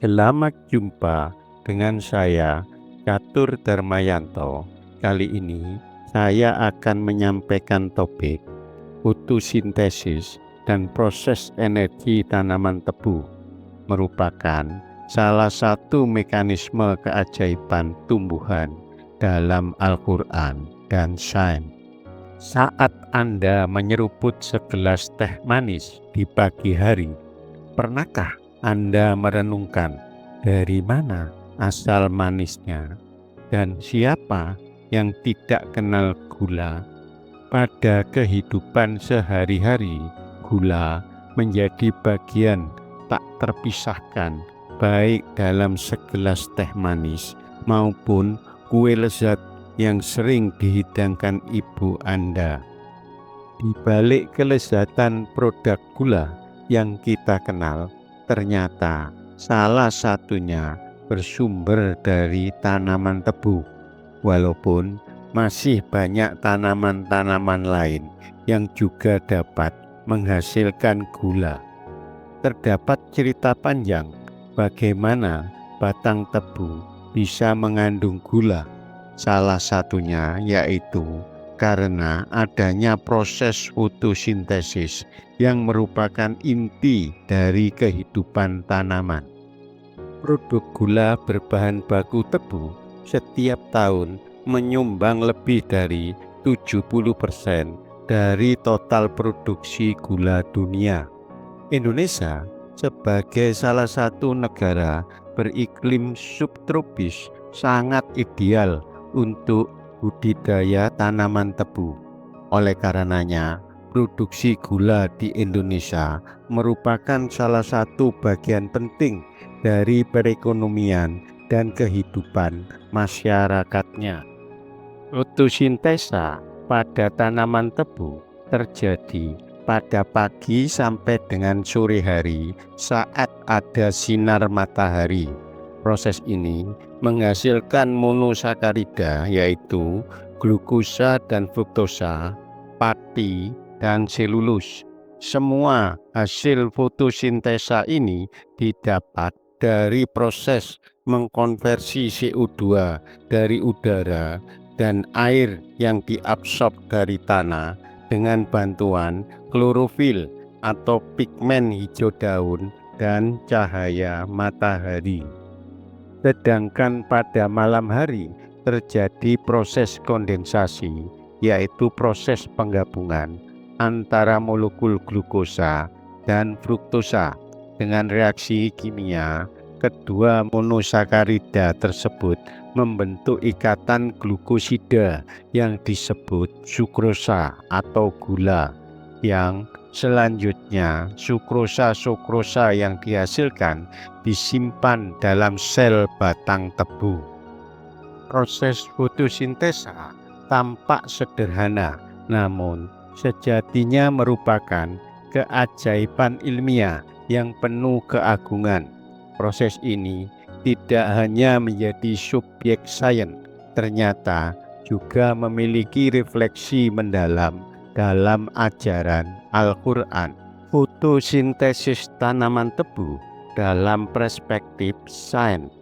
Selamat jumpa dengan saya, Catur Darmayanto. Kali ini saya akan menyampaikan topik fotosintesis dan proses energi tanaman tebu merupakan salah satu mekanisme keajaiban tumbuhan dalam Al-Quran dan sains. Saat Anda menyeruput segelas teh manis di pagi hari, pernahkah Anda merenungkan dari mana asal manisnya dan siapa yang tidak kenal gula? Pada kehidupan sehari-hari, gula menjadi bagian tak terpisahkan baik dalam segelas teh manis maupun kue lezat yang sering dihidangkan ibu Anda. Di balik kelezatan produk gula yang kita kenal, ternyata salah satunya bersumber dari tanaman tebu. Walaupun masih banyak tanaman-tanaman lain yang juga dapat menghasilkan gula. Terdapat cerita panjang bagaimana batang tebu bisa mengandung gula. Salah satunya yaitu karena adanya proses fotosintesis yang merupakan inti dari kehidupan tanaman. Produk gula berbahan baku tebu setiap tahun menyumbang lebih dari 70% dari total produksi gula dunia. Indonesia sebagai salah satu negara beriklim subtropis sangat ideal untuk budidaya tanaman tebu. Oleh karenanya, produksi gula di Indonesia merupakan salah satu bagian penting dari perekonomian dan kehidupan masyarakatnya. Fotosintesa pada tanaman tebu terjadi pada pagi sampai dengan sore hari saat ada sinar matahari. Proses ini menghasilkan monosakarida yaitu glukosa dan fruktosa, pati, dan selulus. Semua hasil fotosintesa ini didapat dari proses mengkonversi CO2 dari udara dan air yang diabsorb dari tanah dengan bantuan klorofil atau pigmen hijau daun dan cahaya matahari. Sedangkan pada malam hari terjadi proses kondensasi, yaitu proses penggabungan antara molekul glukosa dan fruktosa. Dengan reaksi kimia, kedua monosakarida tersebut membentuk ikatan glukosida yang disebut sukrosa atau gula, yang selanjutnya sukrosa yang dihasilkan disimpan dalam sel batang tebu. Proses fotosintesa tampak sederhana, namun sejatinya merupakan keajaiban ilmiah yang penuh keagungan. Proses ini tidak hanya menjadi subjek sains, ternyata juga memiliki refleksi mendalam dalam ajaran Al-Quran. Fotosintesis tanaman tebu dalam perspektif sains.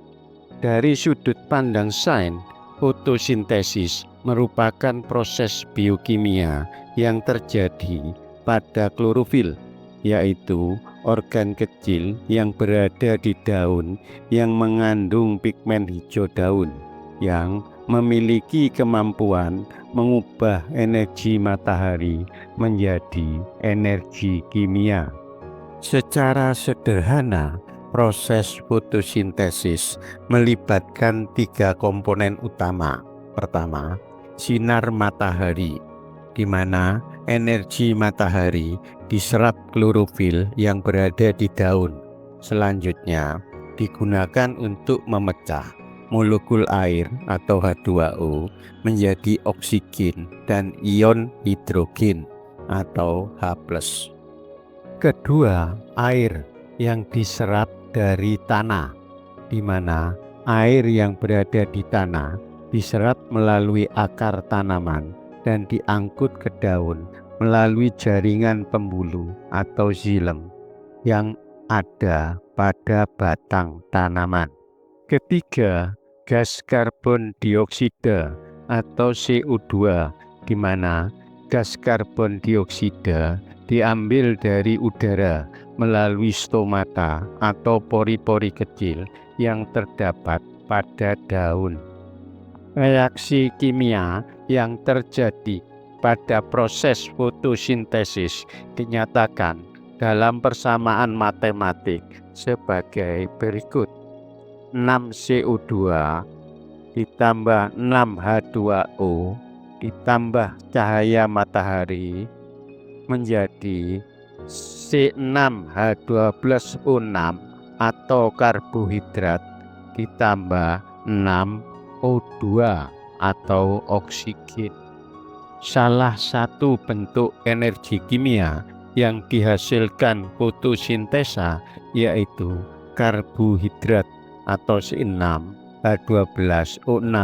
Dari sudut pandang sains, fotosintesis merupakan proses biokimia yang terjadi pada klorofil, yaitu organ kecil yang berada di daun yang mengandung pigmen hijau daun, yang memiliki kemampuan mengubah energi matahari menjadi energi kimia. Secara sederhana, proses fotosintesis melibatkan 3 komponen utama. Pertama, sinar matahari, di mana energi matahari diserap klorofil yang berada di daun. Selanjutnya, digunakan untuk memecah molekul air atau H2O menjadi oksigen dan ion hidrogen atau H+. Kedua, air yang diserap dari tanah, di mana air yang berada di tanah diserap melalui akar tanaman dan diangkut ke daun melalui jaringan pembuluh atau xilem. Yang ada pada batang tanaman. Ketiga, gas karbon dioksida atau CO2, di mana gas karbon dioksida diambil dari udara melalui stomata atau pori-pori kecil yang terdapat pada daun. Reaksi kimia yang terjadi pada proses fotosintesis dinyatakan dalam persamaan matematik sebagai berikut. 6 CO2 ditambah 6 H2O ditambah cahaya matahari menjadi C6H12O6 atau karbohidrat ditambah 6 O2 atau oksigen. Salah satu bentuk energi kimia yang dihasilkan fotosintesa yaitu karbohidrat atau C6H12O6.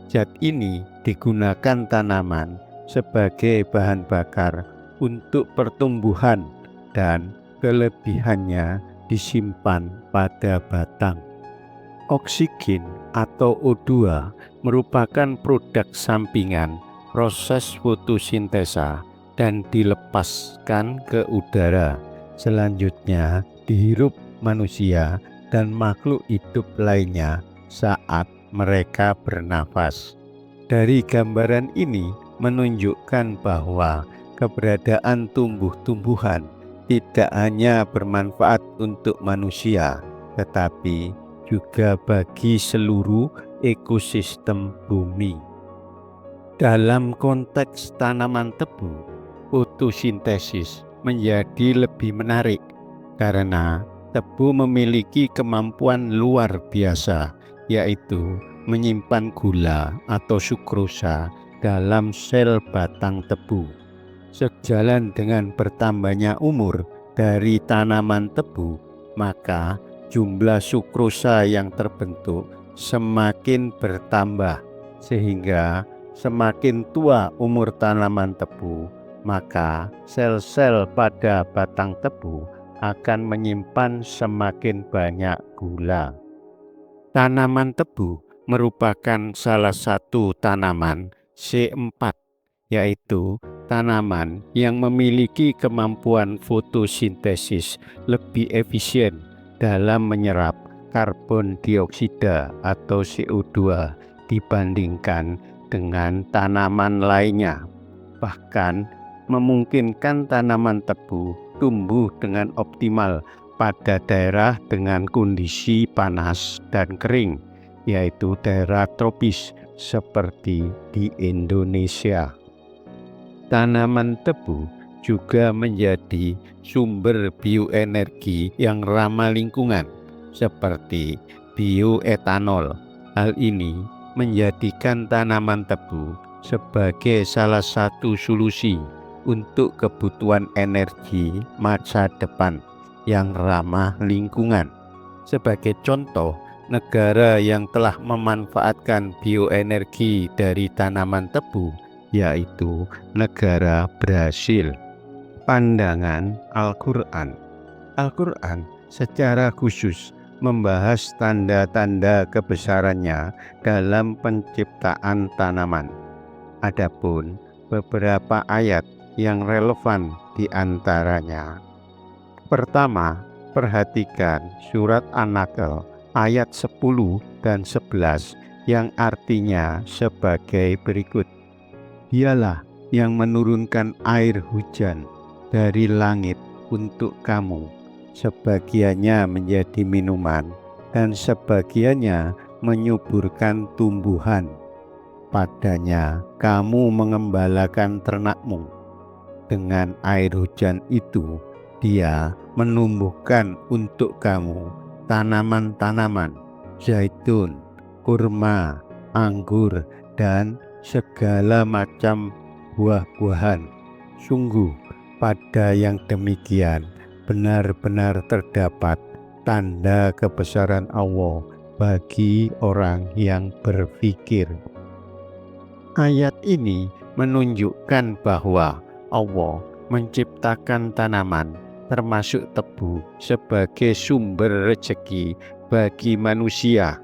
Zat ini digunakan tanaman sebagai bahan bakar untuk pertumbuhan dan kelebihannya disimpan pada batang. Oksigen atau O2 merupakan produk sampingan proses fotosintesa dan dilepaskan ke udara. Selanjutnya dihirup manusia dan makhluk hidup lainnya saat mereka bernafas. Dari gambaran ini menunjukkan bahwa keberadaan tumbuh-tumbuhan tidak hanya bermanfaat untuk manusia, tetapi juga bagi seluruh ekosistem bumi. Dalam konteks tanaman tebu, fotosintesis menjadi lebih menarik karena tebu memiliki kemampuan luar biasa, yaitu menyimpan gula atau sukrosa dalam sel batang tebu. Sejalan dengan bertambahnya umur dari tanaman tebu, maka jumlah sukrosa yang terbentuk semakin bertambah, sehingga semakin tua umur tanaman tebu, maka sel-sel pada batang tebu akan menyimpan semakin banyak gula. Tanaman tebu merupakan salah satu tanaman C4, yaitu tanaman yang memiliki kemampuan fotosintesis lebih efisien dalam menyerap karbon dioksida atau CO2 dibandingkan dengan tanaman lainnya. Bahkan memungkinkan tanaman tebu tumbuh dengan optimal pada daerah dengan kondisi panas dan kering, yaitu daerah tropis seperti di Indonesia. Tanaman tebu juga menjadi sumber bioenergi yang ramah lingkungan, seperti bioetanol. Hal ini menjadikan tanaman tebu sebagai salah satu solusi untuk kebutuhan energi masa depan yang ramah lingkungan. Sebagai contoh, negara yang telah memanfaatkan bioenergi dari tanaman tebu yaitu negara Brasil. Pandangan Al-Quran. Al-Quran secara khusus membahas tanda-tanda kebesarannya dalam penciptaan tanaman. Adapun beberapa ayat yang relevan di antaranya. Pertama, perhatikan surat An-Nahl ayat 10 dan 11 yang artinya sebagai berikut. Dialah yang menurunkan air hujan dari langit untuk kamu, sebagiannya menjadi minuman dan sebagiannya menyuburkan tumbuhan. Padanya kamu mengembalakan ternakmu. Dengan air hujan itu, Dia menumbuhkan untuk kamu tanaman-tanaman, zaitun, kurma, anggur, dan segala macam buah-buahan. Sungguh pada yang demikian benar-benar terdapat tanda kebesaran Allah bagi orang yang berpikir. Ayat ini menunjukkan bahwa Allah menciptakan tanaman termasuk tebu, sebagai sumber rezeki bagi manusia.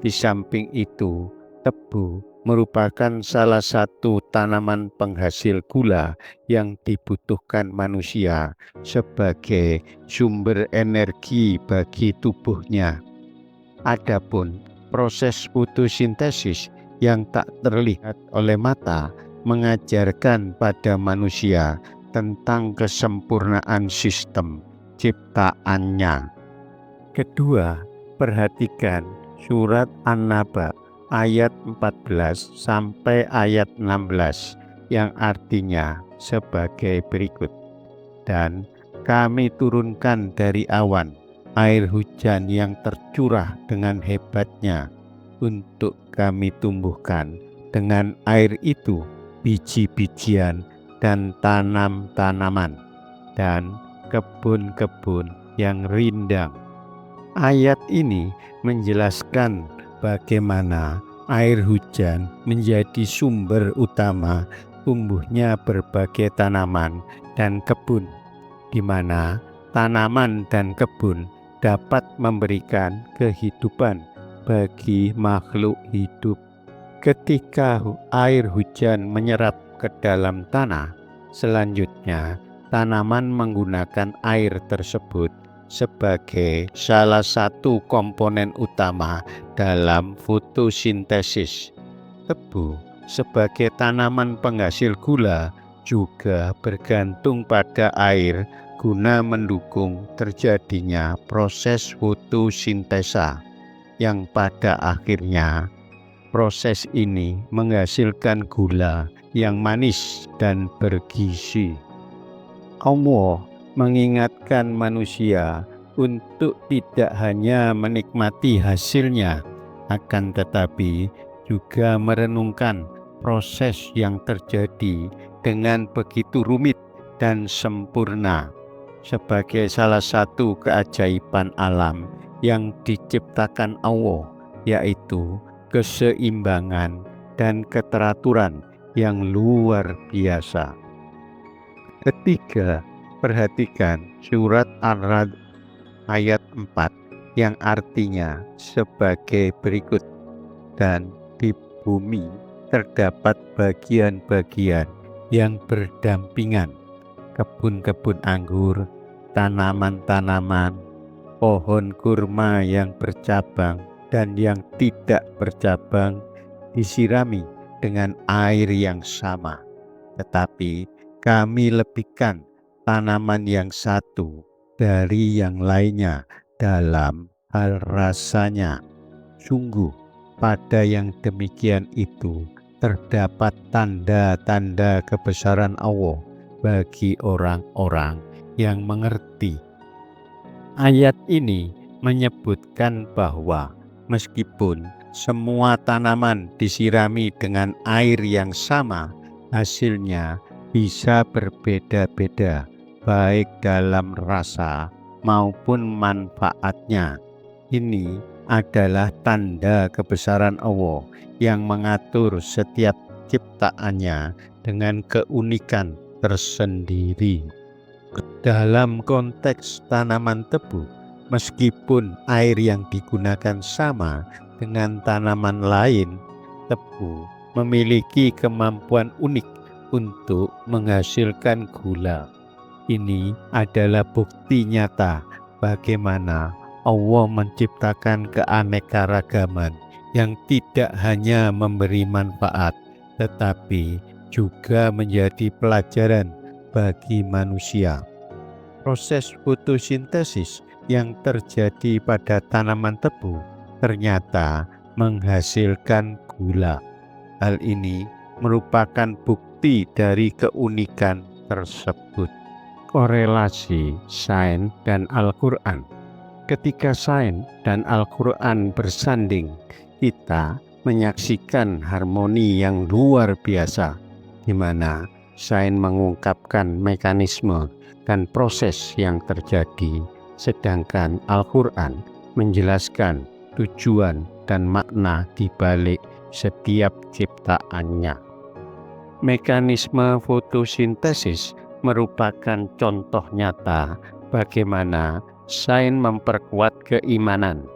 Di samping itu, tebu merupakan salah satu tanaman penghasil gula yang dibutuhkan manusia sebagai sumber energi bagi tubuhnya. Adapun proses fotosintesis yang tak terlihat oleh mata mengajarkan pada manusia tentang kesempurnaan sistem ciptaannya. Kedua, perhatikan surat An-Naba ayat 14 sampai ayat 16 yang artinya sebagai berikut. Dan kami turunkan dari awan air hujan yang tercurah dengan hebatnya untuk kami tumbuhkan dengan air itu biji-bijian dan tanam-tanaman dan kebun-kebun yang rindang. Ayat ini menjelaskan bagaimana air hujan menjadi sumber utama tumbuhnya berbagai tanaman dan kebun, di mana tanaman dan kebun dapat memberikan kehidupan bagi makhluk hidup. Ketika air hujan menyerap ke dalam tanah, selanjutnya tanaman menggunakan air tersebut sebagai salah satu komponen utama dalam fotosintesis. Tebu sebagai tanaman penghasil gula juga bergantung pada air guna mendukung terjadinya proses fotosintesa yang pada akhirnya proses ini menghasilkan gula yang manis dan bergizi. Allah mengingatkan manusia untuk tidak hanya menikmati hasilnya, akan tetapi juga merenungkan proses yang terjadi dengan begitu rumit dan sempurna sebagai salah satu keajaiban alam yang diciptakan Allah, yaitu keseimbangan dan keteraturan yang luar biasa. Ketiga, perhatikan surat Ar-Ra'd ayat 4 yang artinya sebagai berikut. Dan di bumi terdapat bagian-bagian yang berdampingan, kebun-kebun anggur, tanaman-tanaman, pohon kurma yang bercabang dan yang tidak bercabang disirami dengan air yang sama. Tetapi kami lebihkan tanaman yang satu dari yang lainnya dalam hal rasanya. Sungguh pada yang demikian itu terdapat tanda-tanda kebesaran Allah bagi orang-orang yang mengerti. Ayat ini menyebutkan bahwa meskipun semua tanaman disirami dengan air yang sama, hasilnya bisa berbeda-beda, baik dalam rasa maupun manfaatnya. Ini adalah tanda kebesaran Allah yang mengatur setiap ciptaannya dengan keunikan tersendiri. Dalam konteks tanaman tebu, meskipun air yang digunakan sama dengan tanaman lain, tebu memiliki kemampuan unik untuk menghasilkan gula. Ini adalah bukti nyata bagaimana Allah menciptakan keanekaragaman yang tidak hanya memberi manfaat, tetapi juga menjadi pelajaran bagi manusia. Proses fotosintesis yang terjadi pada tanaman tebu ternyata menghasilkan gula. Hal ini merupakan bukti dari keunikan tersebut. Korelasi sains dan Al-Quran. Ketika sains dan Al-Quran bersanding, kita menyaksikan harmoni yang luar biasa, di mana sains mengungkapkan mekanisme dan proses yang terjadi, sedangkan Al-Quran menjelaskan tujuan dan makna di balik setiap ciptaannya. Mekanisme fotosintesis merupakan contoh nyata bagaimana sains memperkuat keimanan,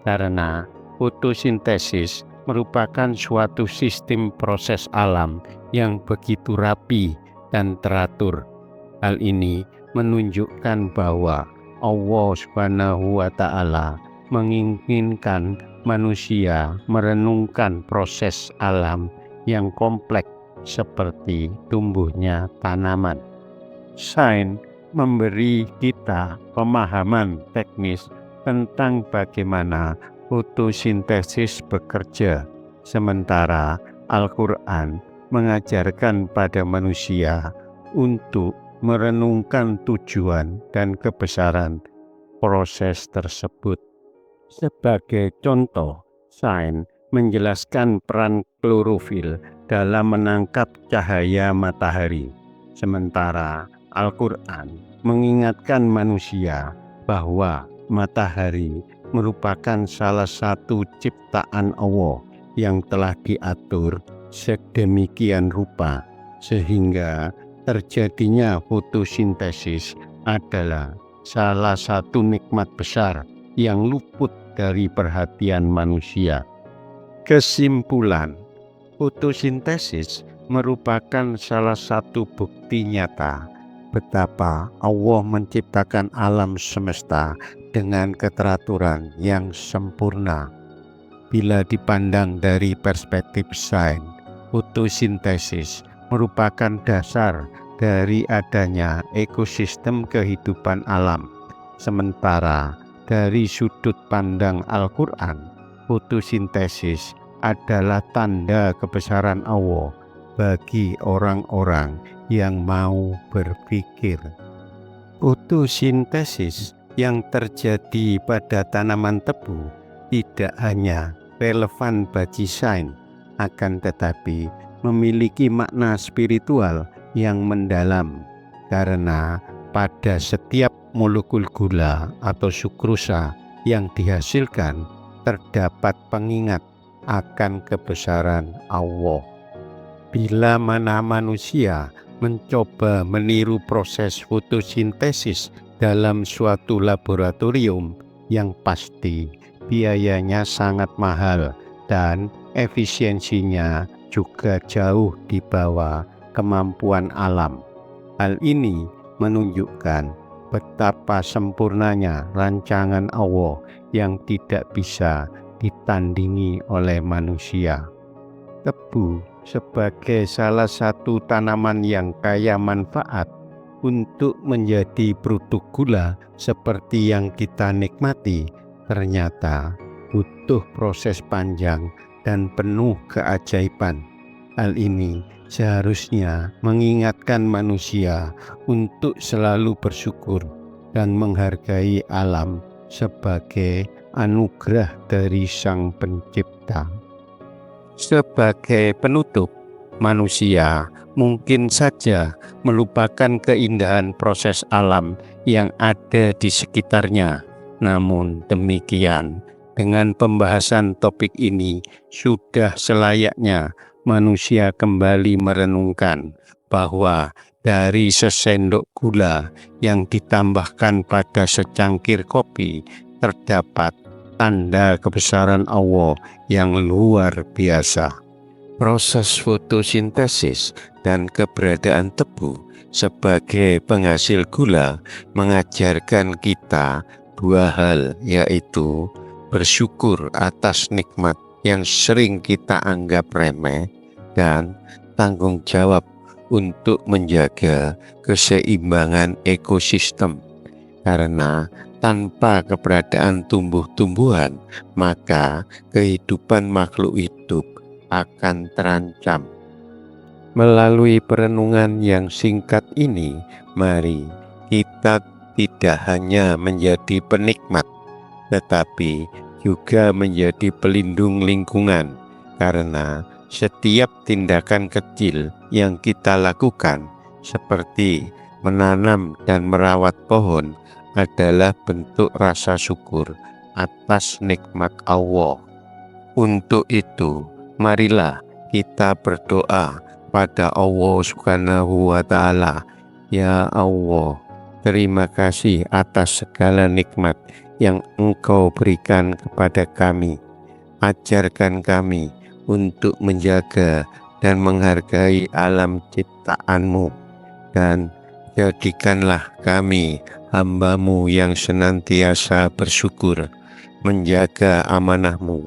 karena fotosintesis merupakan suatu sistem proses alam yang begitu rapi dan teratur. Hal ini menunjukkan bahwa Allah Subhanahu wa Ta'ala menginginkan manusia merenungkan proses alam yang kompleks seperti tumbuhnya tanaman. Sains memberi kita pemahaman teknis tentang bagaimana fotosintesis bekerja, sementara Al-Quran mengajarkan pada manusia untuk merenungkan tujuan dan kebesaran proses tersebut. Sebagai contoh, sains menjelaskan peran klorofil dalam menangkap cahaya matahari, sementara Al-Quran mengingatkan manusia bahwa matahari merupakan salah satu ciptaan Allah yang telah diatur sedemikian rupa sehingga terjadinya fotosintesis adalah salah satu nikmat besar yang luput dari perhatian manusia. Kesimpulan, fotosintesis merupakan salah satu bukti nyata betapa Allah menciptakan alam semesta dengan keteraturan yang sempurna. Bila dipandang dari perspektif sains, fotosintesis merupakan dasar dari adanya ekosistem kehidupan alam. Sementara dari sudut pandang Al-Quran, fotosintesis adalah tanda kebesaran Allah bagi orang-orang yang mau berpikir. Fotosintesis yang terjadi pada tanaman tebu tidak hanya relevan bagi sains, akan tetapi memiliki makna spiritual yang mendalam, karena pada setiap molekul gula atau sukrosa yang dihasilkan terdapat pengingat akan kebesaran Allah. Bila mana manusia mencoba meniru proses fotosintesis dalam suatu laboratorium, yang pasti biayanya sangat mahal dan efisiensinya juga jauh di bawah kemampuan alam. Hal ini menunjukkan betapa sempurnanya rancangan Allah yang tidak bisa ditandingi oleh manusia. Tebu sebagai salah satu tanaman yang kaya manfaat untuk menjadi produk gula seperti yang kita nikmati, ternyata butuh proses panjang dan penuh keajaiban. Hal ini seharusnya mengingatkan manusia untuk selalu bersyukur dan menghargai alam sebagai anugerah dari Sang Pencipta. Sebagai penutup, manusia mungkin saja melupakan keindahan proses alam yang ada di sekitarnya. Namun demikian, dengan pembahasan topik ini, sudah selayaknya manusia kembali merenungkan bahwa dari sesendok gula yang ditambahkan pada secangkir kopi, terdapat tanda kebesaran Allah yang luar biasa. Proses fotosintesis dan keberadaan tebu sebagai penghasil gula mengajarkan kita dua hal, yaitu bersyukur atas nikmat yang sering kita anggap remeh dan tanggung jawab untuk menjaga keseimbangan ekosistem. Karena tanpa keberadaan tumbuh-tumbuhan, maka kehidupan makhluk hidup akan terancam. Melalui perenungan yang singkat ini, mari kita tidak hanya menjadi penikmat, tetapi juga menjadi pelindung lingkungan, karena setiap tindakan kecil yang kita lakukan, seperti menanam dan merawat pohon, adalah bentuk rasa syukur atas nikmat Allah. Untuk itu, marilah kita berdoa pada Allah Subhanahu wa Ta'ala. Ya Allah, Terima kasih atas segala nikmat yang Engkau berikan kepada kami. Ajarkan kami untuk menjaga dan menghargai alam ciptaan-Mu, dan jadikanlah kami hamba-Mu yang senantiasa bersyukur, menjaga amanah-Mu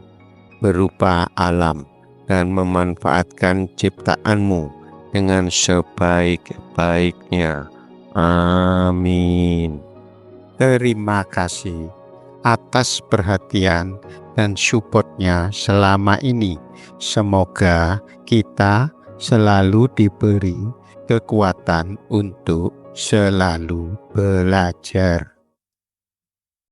berupa alam, dan memanfaatkan ciptaan-Mu dengan sebaik-baiknya. Amin. Terima kasih atas perhatian dan support-nya selama ini. Semoga kita selalu diberi kekuatan untuk selalu belajar.